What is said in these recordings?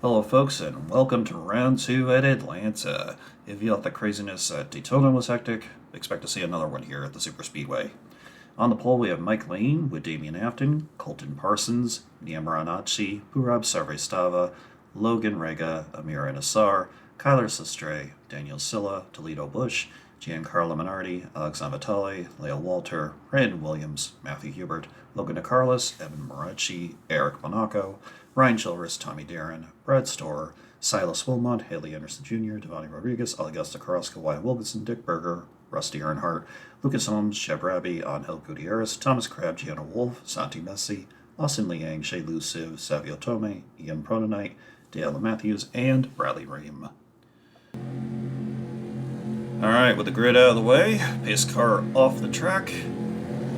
Hello folks and welcome to round 2 at Atlanta. If you thought the craziness at Daytona was hectic, expect to see another one here at the Super Speedway. On the pole we have Mike Lane with Damian Afton, Colton Parsons, Nia Maranacci, Purab Sarvestava, Logan Rega, Amir Nassar, Kyler Sestre, Daniel Silla, Toledo Bush, Giancarlo Minardi, Alexandre Vitale, Leo Walter, Brandon Williams, Matthew Hubert, Logan DeCarlos, Evan Morachi, Eric Monaco, Ryan Chilvers, Tommy Darren, Brad Storer, Silas Wilmot, Haley Anderson Jr., Devani Rodriguez, Augusta Carrasco, Wyatt Wilkinson, Dick Berger, Rusty Earnhardt, Lucas Holmes, Sheb Rabi, Angel Gutierrez, Thomas Crabb, Gianna Wolf, Santi Messi, Austin Liang, Shea Luciv, Savio Tome, Ian Prononite, Dale Matthews, and Bradley Ream. Alright, with the grid out of the way, pace car off the track,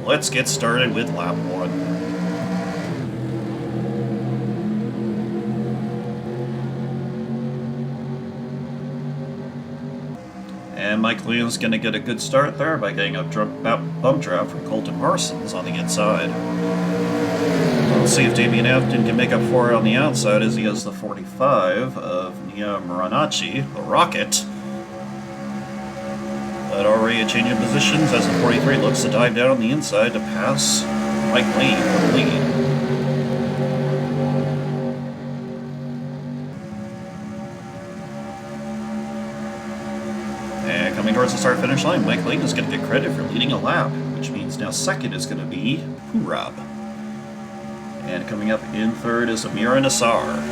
let's get started with lap 1. And Mike Leon's going to get a good start there by getting a bump draft from Colton Parsons on the inside. We'll see if Damian Afton can make up for it on the outside as he has the 45 of Nia Maranacci, the Rocket. But already a change in positions as the 43 looks to dive down on the inside to pass Mike Lane for the lead. And coming towards the start-finish line, Mike Lane is going to get credit for leading a lap, which means now second is going to be Purab. And coming up in third is Amir Nassar.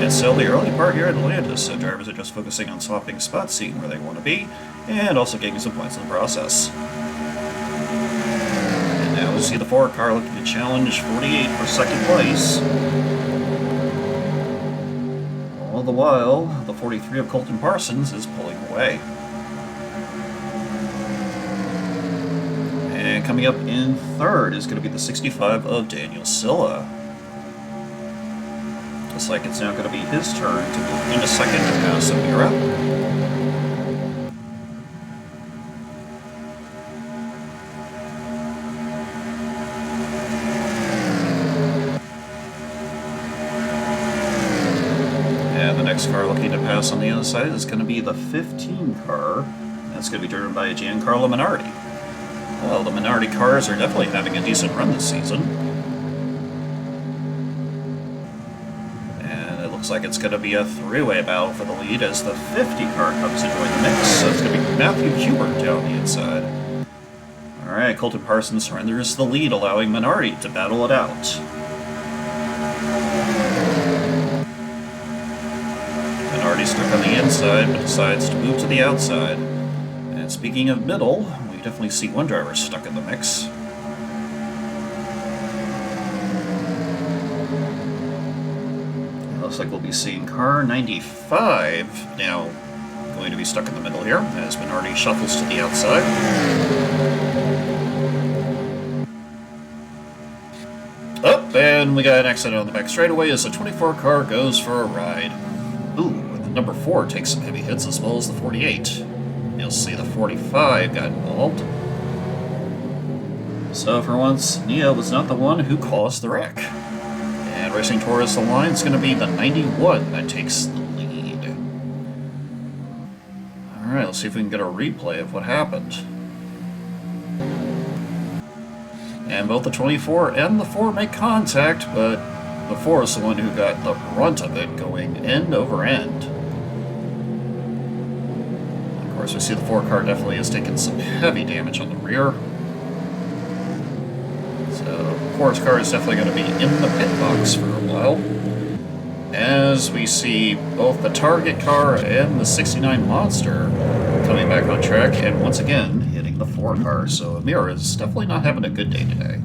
It's still the early part here at Atlanta, so drivers are just focusing on swapping spots, seeing where they want to be, and also getting some points in the process. And now we see the 4 car looking to challenge 48 for second place. All the while, the 43 of Colton Parsons is pulling away. And coming up in third is going to be the 65 of Daniel Silla. Looks like it's now going to be his turn to move into second to pass Amira. And the next car looking to pass on the other side is going to be the 15 car. That's going to be driven by Giancarlo Minardi. Well, the Minardi cars are definitely having a decent run this season. Looks like it's going to be a three-way battle for the lead as the 50 car comes to join the mix. So it's going to be Matthew Hubert down the inside. Alright, Colton Parsons surrenders the lead, allowing Minardi to battle it out. Minardi stuck on the inside, but decides to move to the outside. And speaking of middle, we definitely see one driver stuck in the mix. Looks like we'll be seeing car 95 now going to be stuck in the middle here as Minardi shuffles to the outside. Oh, and we got an accident on the back straightaway as the 24 car goes for a ride. Ooh, and the number 4 takes some heavy hits as well as the 48. You'll see the 45 got involved. So for once, Nia was not the one who caused the wreck. And racing towards the line is going to be the 91 that takes the lead. Alright, let's see if we can get a replay of what happened. And both the 24 and the 4 make contact, but the 4 is the one who got the brunt of it, going end over end. Of course, we see the 4 car definitely has taken some heavy damage on the rear. So, 4's car is definitely going to be in the pit box for a while. As we see both the target car and the 69 Monster coming back on track, and once again hitting the 4 car. So, Amir is definitely not having a good day today.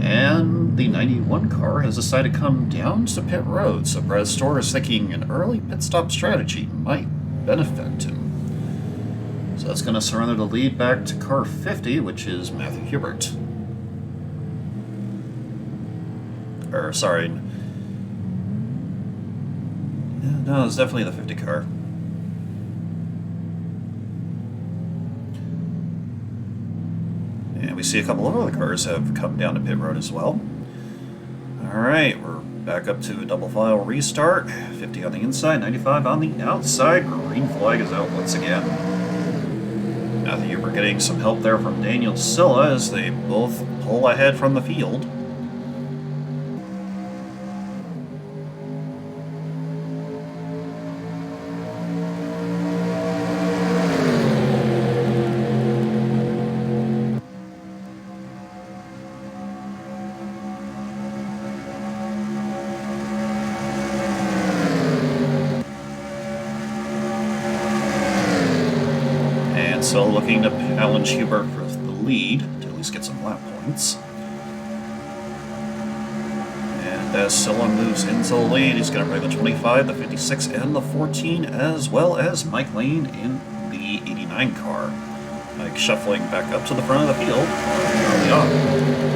And the 91 car has decided to come down to pit road, so Brad Storer is thinking an early pit stop strategy might benefit him. So that's going to surrender the lead back to car 50, which is Matthew Hubert. Or, sorry. No, it's definitely the 50 car. And we see a couple of other cars have come down to pit road as well. Alright, we're back up to a double file restart. 50 on the inside, 95 on the outside. Green flag is out once again. Matthew, we're getting some help there from Daniel Silla as they both pull ahead from the field. So looking to challenge Huber for the lead to at least get some lap points. And as Silla moves into the lead, he's going to bring the 25, the 56, and the 14, as well as Mike Lane in the 89 car. Mike shuffling back up to the front of the field early on.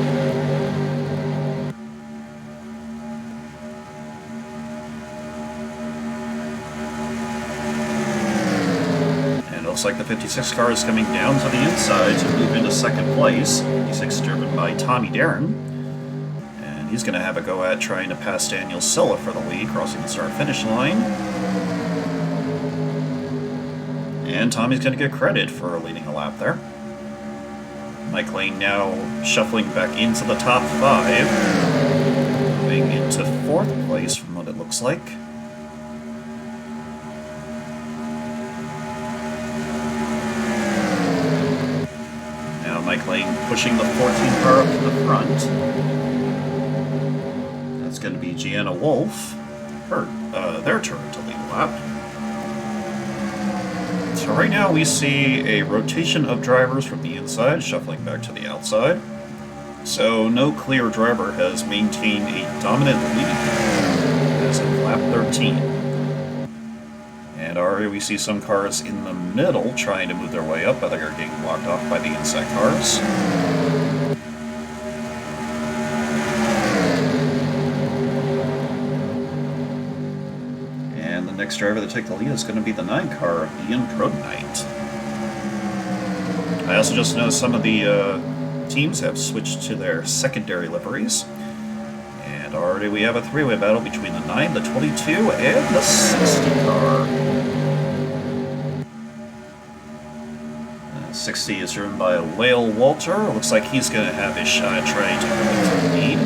Looks like the 56 car is coming down to the inside to move into second place. 56 driven by Tommy Darren. And he's going to have a go at trying to pass Daniel Silla for the lead, crossing the start-finish line. And Tommy's going to get credit for leading a lap there. Mike Lane now shuffling back into the top 5. Moving into 4th place from what it looks like. Mike Lane pushing the 14 car up to the front. That's going to be Gianna Wolf. Their turn to lead the lap. So right now we see a rotation of drivers from the inside shuffling back to the outside. So no clear driver has maintained a dominant lead as of lap 13. And already we see some cars in the middle trying to move their way up, but they're getting blocked off by the inside cars. And the next driver to take the lead is going to be the 9 car of Ian Brodenite. I also just noticed some of the teams have switched to their secondary liveries. And already we have a 3-way battle between the 9, the 22, and the 60 car. 60 is driven by Whale Walter. Looks like he's going to have his shot trying to come into the lead.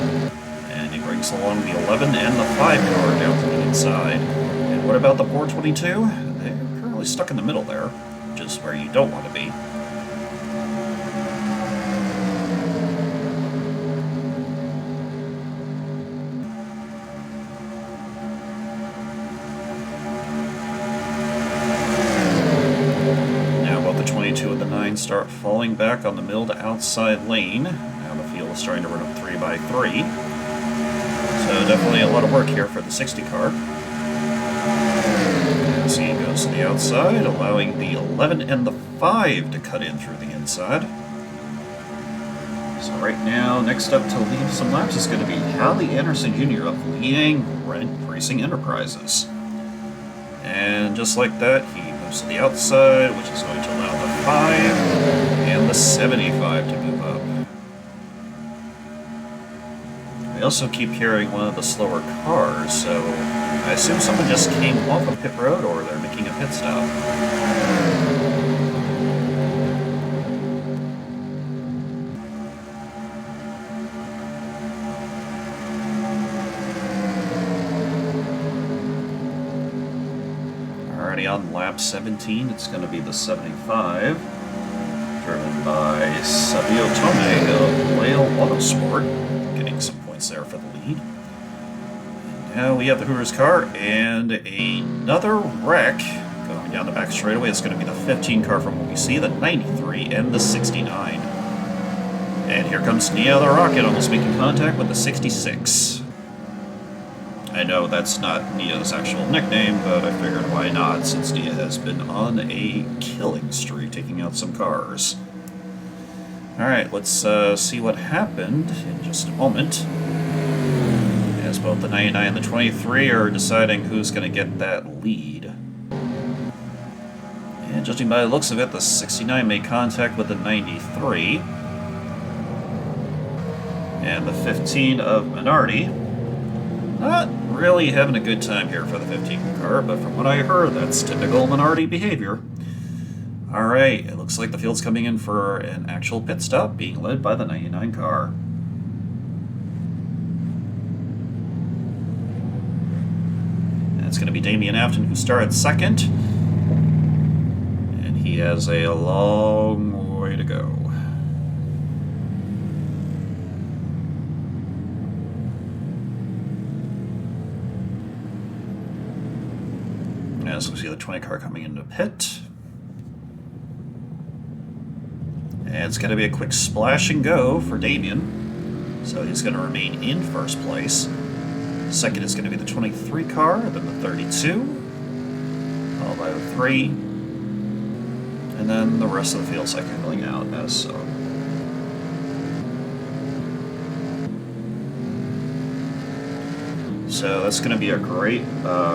And he brings along the 11 and the 5 car down to the inside. And what about the 422? They're currently stuck in the middle there, which is where you don't want to be. Start falling back on the middle to outside lane. Now the field is starting to run up 3x3. So definitely a lot of work here for the 60 car. As he goes to the outside, allowing the 11 and the 5 to cut in through the inside. So right now, next up to lead some laps is going to be Hallie Anderson Jr. of Liang Racing Enterprises. And just like that, he moves to the outside, which is going to allow the 5 and the 75 to move up. I also keep hearing one of the slower cars, so I assume someone just came off of pit road or they're making a pit stop. On lap 17, it's going to be the 75, driven by Sabio Tome of Whale Autosport, getting some points there for the lead. And now we have the Hooters car and another wreck going down the back straightaway. It's going to be the 15 car from what we see, the 93 and the 69. And here comes Nia the Rocket, almost making contact with the 66. I know that's not Nia's actual nickname, but I figured why not, since Nia has been on a killing streak, taking out some cars. Alright, let's see what happened in just a moment. As both the 99 and the 23 are deciding who's going to get that lead. And judging by the looks of it, the 69 made contact with the 93. And the 15 of Minardi. Not really having a good time here for the 15 car, but from what I heard, that's typical Minardi behavior. Alright, it looks like the field's coming in for an actual pit stop, being led by the 99 car. And it's going to be Damian Afton who started second. And he has a long way to go. As we see the 20 car coming into pit. And it's going to be a quick splash and go for Damian. So he's going to remain in first place. Second is going to be the 23 car, then the 32, followed by the 3, and then the rest of the field cycling out as so. So that's going to be a great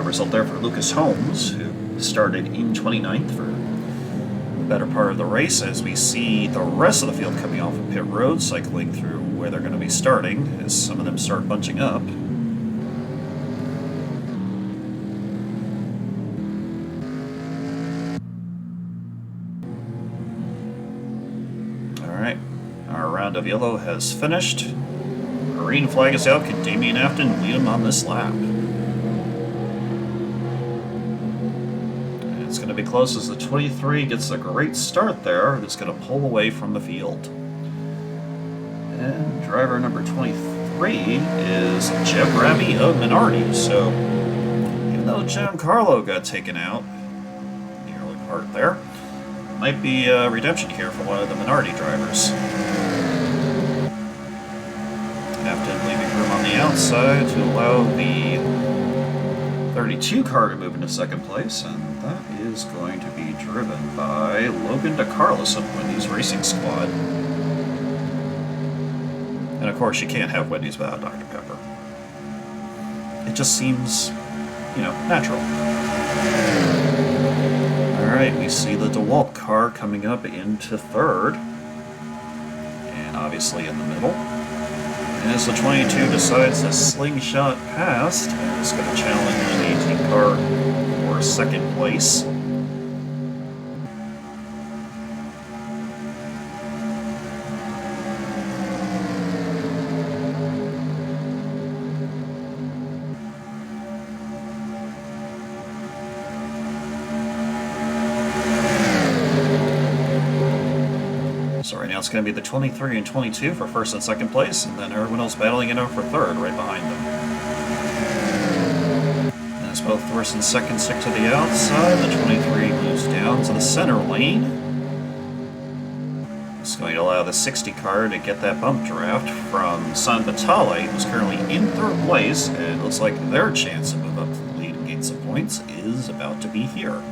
result there for Lucas Holmes, who started in 29th for the better part of the race, as we see the rest of the field coming off of pit road, cycling through where they're going to be starting, as some of them start bunching up. Alright, our round of yellow has finished. Green flag is out. Can Damian Afton lead him on this lap? It's going to be close as the 23 gets a great start there. It's going to pull away from the field. And driver number 23 is Jeb Raby of Minardi. So even though Giancarlo got taken out in the early part there, might be a redemption here for one of the Minardi drivers. Afton leaving room on the outside to allow the 32 car to move into second place, and that is going to be driven by Logan DeCarlos of Wendy's Racing Squad. And of course, you can't have Wendy's without Dr. Pepper. It just seems, natural. Alright, we see the DeWalt car coming up into third, and obviously in the middle. And as the 22 decides to slingshot past, and is going to challenge the 18 car for second place. So right now it's going to be the 23 and 22 for first and second place, and then everyone else battling it out for third right behind them. And as both first and second stick to the outside, the 23 moves down to the center lane. It's going to allow the 60 car to get that bump draft from San Vitale, who's currently in third place, and it looks like their chance to move up to the lead and gain some points is about to be here.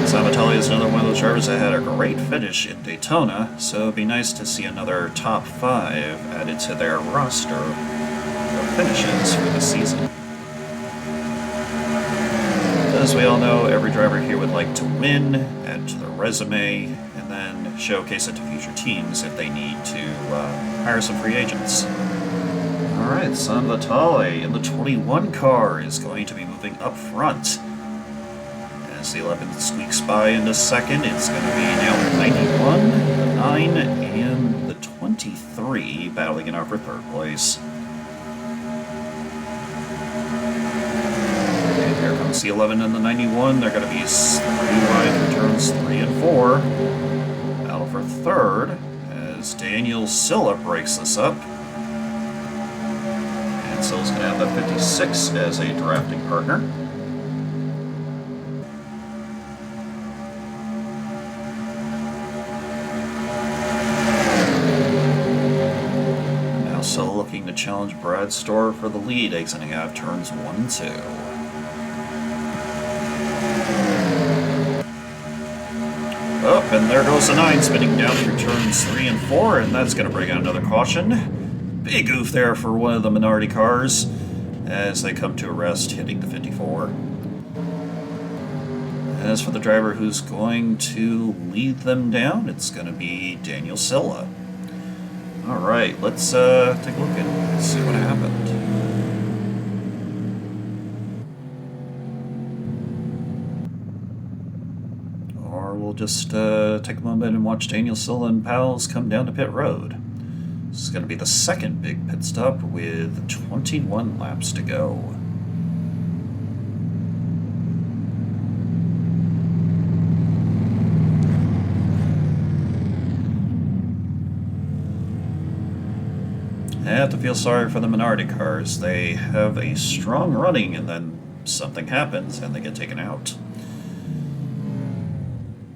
San Vitale is another one of those drivers that had a great finish in Daytona, so it'd be nice to see another top 5 added to their roster of finishes for the season. As we all know, every driver here would like to win, add to their resume, and then showcase it to future teams if they need to hire some free agents. Alright, San Vitale in the 21 car is going to be moving up front. As the 11 squeaks by into second, it's going to be now the 91, the 9, and the 23 battling it out for third place. And here comes the 11 and the 91. They're going to be 3 wide through turns 3 and 4. Battle for third as Daniel Silla breaks this up. And Silla's going to have the 56 as a drafting partner. Looking to challenge Brad Storr for the lead, exiting out of turns 1 and 2. Oh, and there goes the 9, spinning down through turns 3 and 4, and that's going to bring out another caution. Big oof there for one of the Minardi cars as they come to a rest, hitting the 54. As for the driver who's going to lead them down, it's going to be Daniel Silla. Alright, let's take a look and see what happened. Or we'll just take a moment and watch Daniel Silla and pals come down to pit road. This is going to be the second big pit stop with 21 laps to go. I have to feel sorry for the minority cars. They have a strong running and then something happens and they get taken out.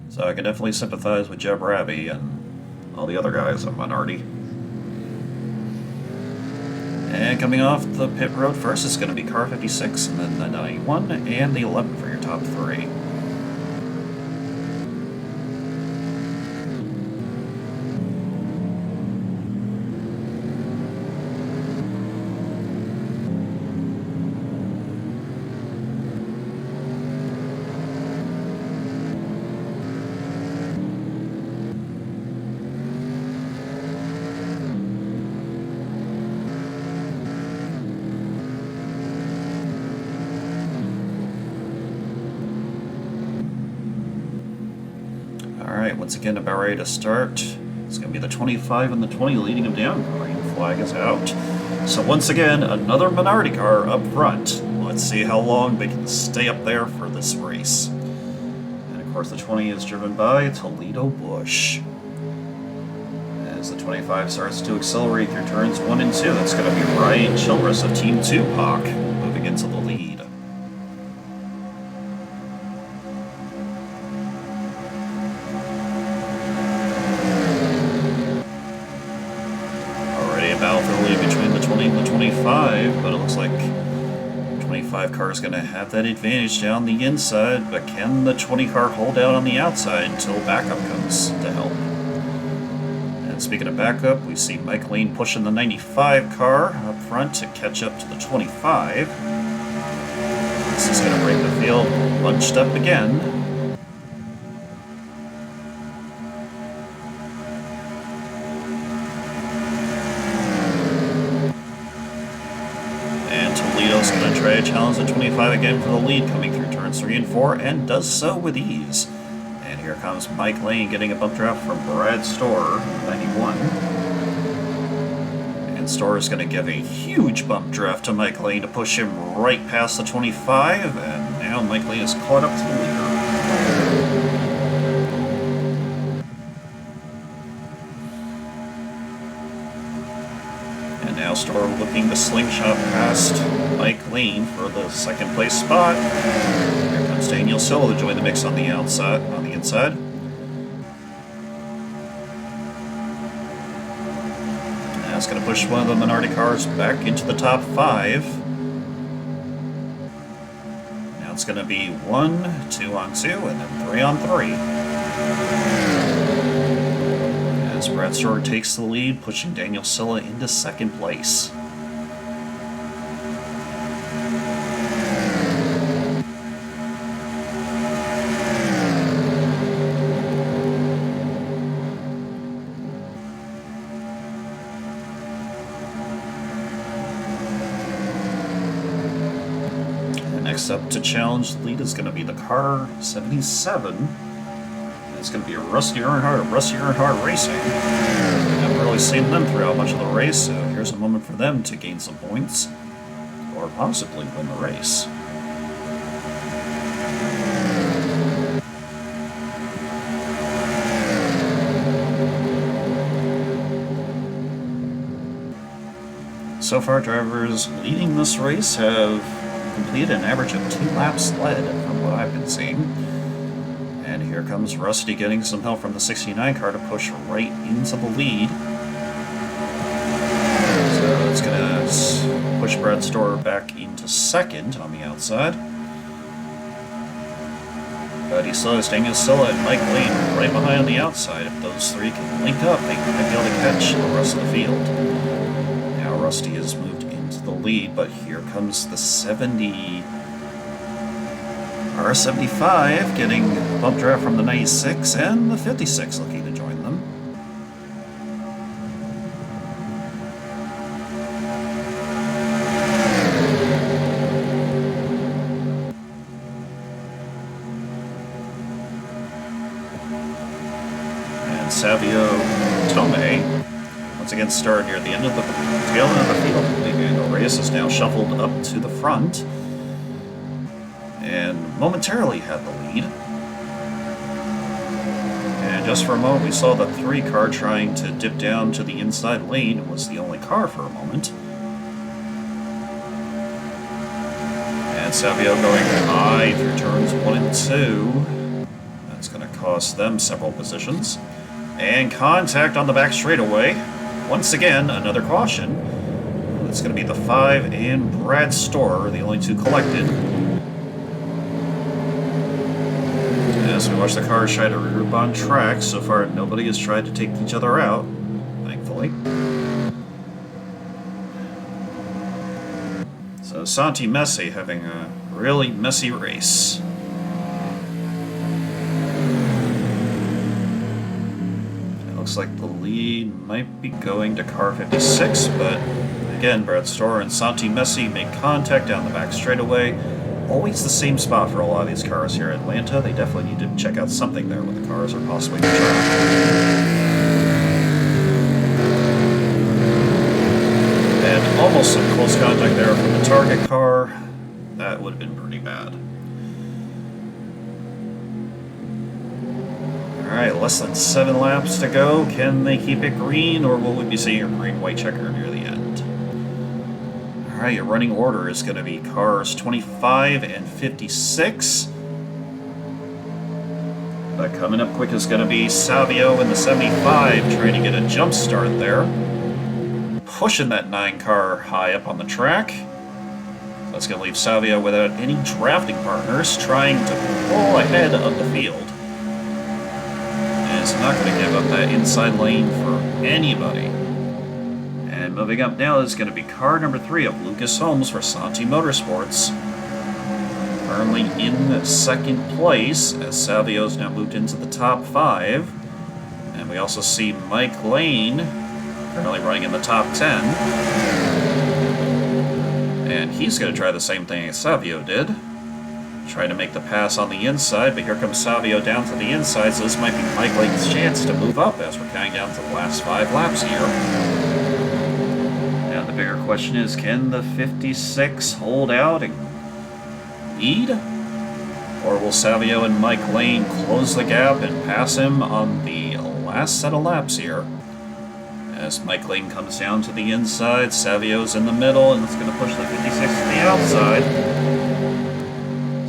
So I can definitely sympathize with Jeb Raby and all the other guys in minority. And coming off the pit road first is going to be car 56 and then the 91 and the 11 for your top three. Alright, once again about ready to start. It's going to be the 25 and the 20 leading them down. Green flag is out. So once again, another minority car up front. Let's see how long they can stay up there for this race. And of course the 20 is driven by Toledo Busch. As the 25 starts to accelerate through turns 1 and 2, that's going to be Ryan Childress of Team 2 Hawk moving into the lead. Between the 20 and the 25, but it looks like the 25 car is going to have that advantage down the inside, but can the 20 car hold out on the outside until backup comes to help? And speaking of backup, we see Mike Lane pushing the 95 car up front to catch up to the 25. This is going to break the field, bunched up again. Toledo's going to try to challenge the 25 again for the lead, coming through turns 3 and 4, and does so with ease. And here comes Mike Lane getting a bump draft from Brad Storer, 91. And Storer is going to give a huge bump draft to Mike Lane to push him right past the 25, and now Mike Lane is caught up to the leader. Now Storer looking to slingshot past Mike Lane for the second place spot. Here comes Daniel Silla to join the mix on the outside, on the inside. Now it's going to push one of the minority cars back into the top 5. Now it's going to be 1, 2 on 2, and then 3 on 3. As Brad Storer takes the lead, pushing Daniel Silla into second place. And next up to challenge the lead is going to be the car 77. It's going to be a Rusty Earnhardt Racing. I haven't really seen them throughout much of the race, so here's a moment for them to gain some points, or possibly win the race. So far, drivers leading this race have completed an average of 2 laps led, from what I've been seeing. And here comes Rusty getting some help from the 69 car to push right into the lead. So it's going to push Brad Storer back into second on the outside. But he still has Daniel Silla and Mike Lane right behind on the outside. If those three can link up, they might be able to catch the rest of the field. Now Rusty has moved into the lead, but here comes the 70... R75 getting bump draft from the 96 and the 56 looking to join them. And Savio Tomei once again started near the end of the tail end of the field. And Reyes is now shuffled up to the front and momentarily had the lead. And just for a moment, we saw the 3 car trying to dip down to the inside lane. It was the only car for a moment. And Savio going high through turns 1 and 2. That's going to cost them several positions. And contact on the back straightaway. Once again, another caution. It's going to be the 5 and Brad Storer, the only 2 collected. As we watch the cars try to regroup on track, so far nobody has tried to take each other out, thankfully. So Santi Messi having a really messy race. It looks like the lead might be going to car 56, but again, Brad Storer and Santi Messi make contact down the back straightaway. Always the same spot for a lot of these cars here in Atlanta. They definitely need to check out something there with the cars, or possibly the track. And almost some close contact there from the target car. That would have been pretty bad. Alright, less than 7 laps to go. Can they keep it green, or will we be seeing a green-white checker near the end? Alright, your running order is going to be cars 25 and 56. But coming up quick is going to be Savio in the 75, trying to get a jump start there. Pushing that 9 car high up on the track. That's going to leave Savio without any drafting partners, trying to pull ahead of the field. And it's not going to give up that inside lane for anybody. And moving up now is going to be car number 3 of Lucas Holmes for Santi Motorsports. Firmly in second place, as Savio's now moved into the top 5. And we also see Mike Lane currently running in the top 10. And he's going to try the same thing as Savio did. Trying to make the pass on the inside, but here comes Savio down to the inside, so this might be Mike Lane's chance to move up as we're counting down to the last 5 laps here. The bigger question is, can the 56 hold out and lead? Or will Savio and Mike Lane close the gap and pass him on the last set of laps here? As Mike Lane comes down to the inside, Savio's in the middle, and it's going to push the 56 to the outside.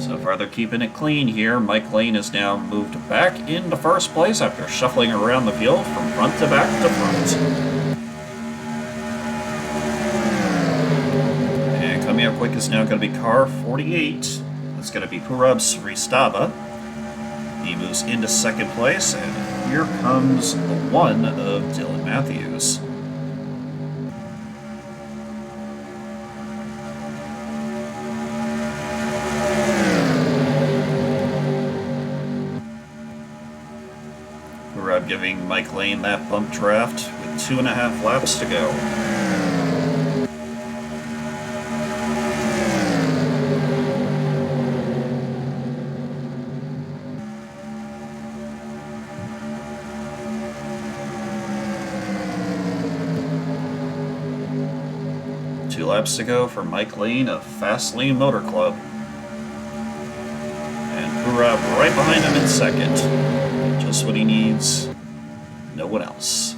So far they're keeping it clean here. Mike Lane is now moved back into first place after shuffling around the field from front to back to front. Coming up quick is now going to be car 48. That's going to be Purab Sristava. He moves into second place, and here comes the 1 of Dylan Matthews. Purab giving Mike Lane that bump draft with 2.5 laps to go. 2 laps to go for Mike Lane of Fast Lane Motor Club. And Purab right behind him in second. Just what he needs. No one else.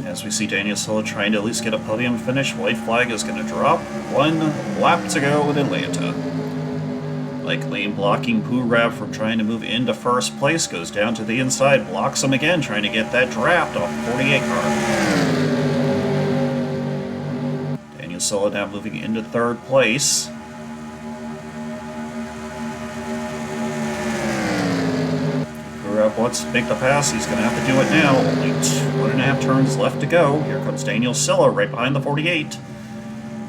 As we see Daniel Silva trying to at least get a podium finish, white flag is going to drop. 1 lap to go in Atlanta. Mike Lane blocking Purab from trying to move into first place, goes down to the inside, blocks him again, trying to get that draft off the 48 car. Daniel Silva now moving into third place. Purab wants to make the pass. He's going to have to do it now. Only 1.5 turns left to go. Here comes Daniel Silla right behind the 48.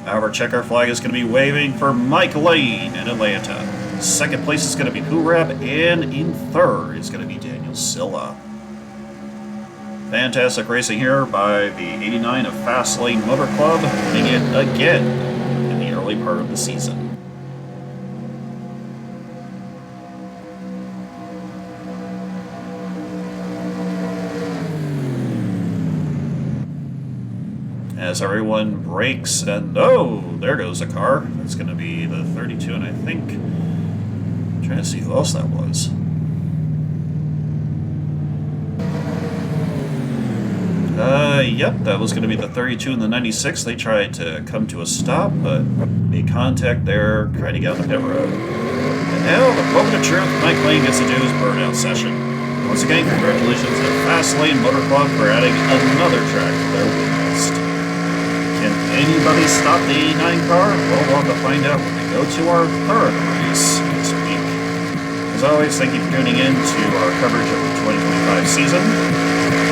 Our checker flag is going to be waving for Mike Lane in Atlanta. Second place is going to be Purab, and in third is going to be Daniel Silla. Fantastic racing here by the 89 of Fast Lane Motor Club, winning it again in the early part of the season. As everyone brakes, and oh, there goes a car. That's going to be the 32, and I think, I'm trying to see who else that was. Yep, that was going to be the 32 and the 96. They tried to come to a stop, but made contact there, trying to get on the pit road. And now, the moment of truth Mike Lane gets to do his burnout session. Once again, congratulations to Fast Lane Motor Club for adding another track to their win list. Can anybody stop the 89 car? Well, we'll have to find out when we go to our third race this week. As always, thank you for tuning in to our coverage of the 2025 season.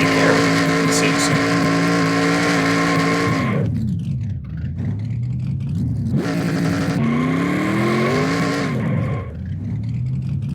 Take care, and see you soon.